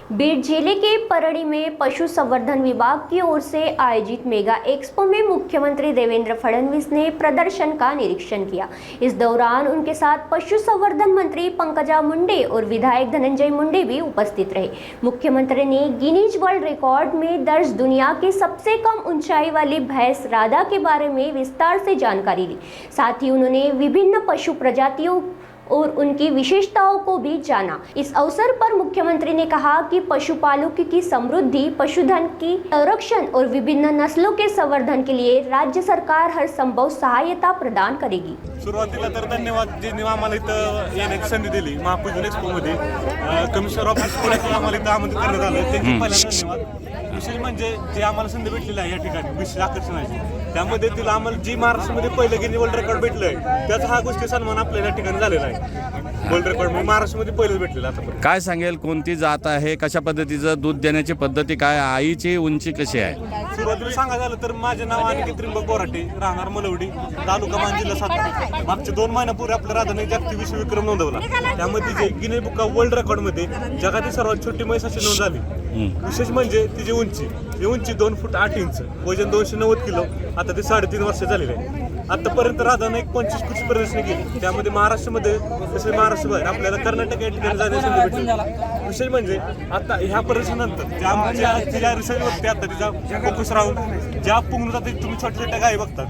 बीड जिले के परड़ी में पशुसंवर्धन विभाग की ओर से आयोजित मेगा एक्सपो में मुख्यमंत्री देवेंद्र फडणवीस ने प्रदर्शन का निरीक्षण किया। इस दौरान उनके साथ पशुसंवर्धन मंत्री पंकजा मुंडे और विधायक धनंजय मुंडे भी उपस्थित रहे। मुख्यमंत्री ने गिनीज वर्ल्ड रिकॉर्ड में दर्ज दुनिया की सबसे कम ऊंचाई वाली भैंस राधा के बारे में विस्तार से जानकारी ली। साथ ही उन्होंने विभिन्न पशु प्रजातियों और उनकी विशेषताओं को भी जाना। इस अवसर पर मुख्यमंत्री ने कहा कि पशुपालकों की समृद्धि, पशुधन की संरक्षण और विभिन्न नस्लों के संवर्धन के लिए राज्य सरकार हर संभव सहायता प्रदान करेगी। सुरुवातीला तर धन्यवाद ज्यांनी आम्हाला इथं येण्याची संधी दिली। महापूजन एक्सपो मध्ये कमिशनर ऑफिस पुण्याला आम्हाला इथं आमंत्रित करण्यात आलं, त्यांचे पहिल्यांदा धन्यवाद। विशेष म्हणजे जे आम्हाला संधी भेटलेली आहे या ठिकाणी विशेष आकर्षणाची, त्यामध्ये तिला आम्हाला जी महाराष्ट्रामध्ये पहिलं गिनी वर्ल्ड रेकॉर्ड भेटलंय त्याचा हा गोष्टी सन्मान आपल्याला या ठिकाणी झालेला आहे। वर्ल्ड रेकॉर्ड म्हणजे महाराष्ट्रामध्ये पहिलंच भेटलेलं आतापर्यंत। काय सांगेल, कोणती जात आहे, कशा पद्धतीचं दूध देण्याची पद्धती काय, आईची उंची कशी आहे? सुरुवातीला सांगायचं झालं तर माझे नाव अनिकेत त्रिंबक बोराटे, राहणार मलवडी, तालुका मान, जिल्हा सातारा। मागच्या 2 महिन्यापूर्वी आपल्या राधाने जागतिक विश्व विक्रम नोंदवला। त्यामध्ये जे Guinness book of world record मध्ये जगातील सर्वात छोटी म्हैस अशी नोंद झाली। विशेष म्हणजे तिची उंची 2 फूट 8 इंच, वजन 290 किलो, आता ते 3.5 वर्ष झालेले आहे। आतापर्यंत राधाने 25 कृषी प्रदर्शने केली, त्यामध्ये महाराष्ट्रामध्ये तसे महाराष्ट्र बाहेर आपल्याला कर्नाटक या ठिकाणी जाण्याची संधी भेटली। विशेष म्हणजे आता ह्या प्रदर्शनानंतर ज्या रिसर्चवरती आता तिचा फोकस राहून ज्या पुंगनुचा तुम्ही छोट्या छोट्या गायी बघतात,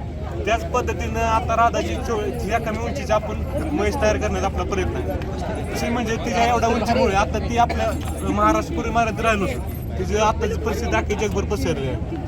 त्याच पद्धतीनं आता राधाची ह्या कमी उंचीची आपण म्हैस तयार करण्याचा आपला प्रयत्न आहे। विशेष म्हणजे तिच्या एवढ्या उंचीमुळे आता ती आपल्या महाराष्ट्रपुरी महाराज राहिलो, तिची आताची परिस्थिती अख्खी जगभर पसरली आहे।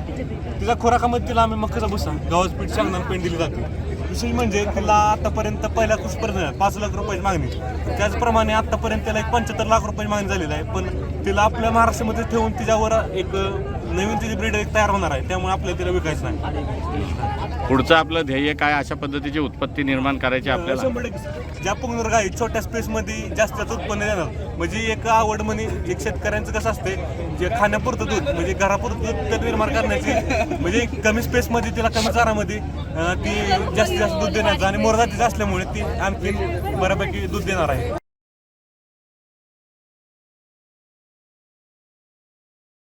तिचा खोराकामध्ये तिला आम्ही मक्काचा भुसा, गव्हाचं पीठ, शेंगदाणा पेंड दिली जाते। विशेष म्हणजे तिला आतापर्यंत पहिल्या कृषी स्पर्धेत 5 लाख रुपयाची मागणी, त्याचप्रमाणे आतापर्यंत त्याला 75 लाख रुपयाची मागणी झालेली आहे। पण तिला आपल्या महाराष्ट्रामध्ये ठेवून तिच्यावर एक नवीन तिची ब्रीड तयार होणार आहे, त्यामुळे आपल्याला तिला विकायचं नाही। पुढचं आपलं ध्येय काय, अशा पद्धतीची उत्पत्ती निर्माण करायची आपल्याला? 100% ज्या पुंगनूर गाई छोट्या स्पेसमध्ये जास्त उत्पन्न देणार, म्हणजे एक आवड म्हणे एक शेतकऱ्यांचं कसं असते, जे खाण्यापुरतं दूध म्हणजे घरापुरतं दूध तर निर्माण करण्याची, म्हणजे कमी स्पेसमध्ये तिला कमी चारामध्ये ती जास्तीत जास्त दूध देण्याचं आणि मोरजातीचं असल्यामुळे ती आणखी बऱ्यापैकी दूध देणार आहे।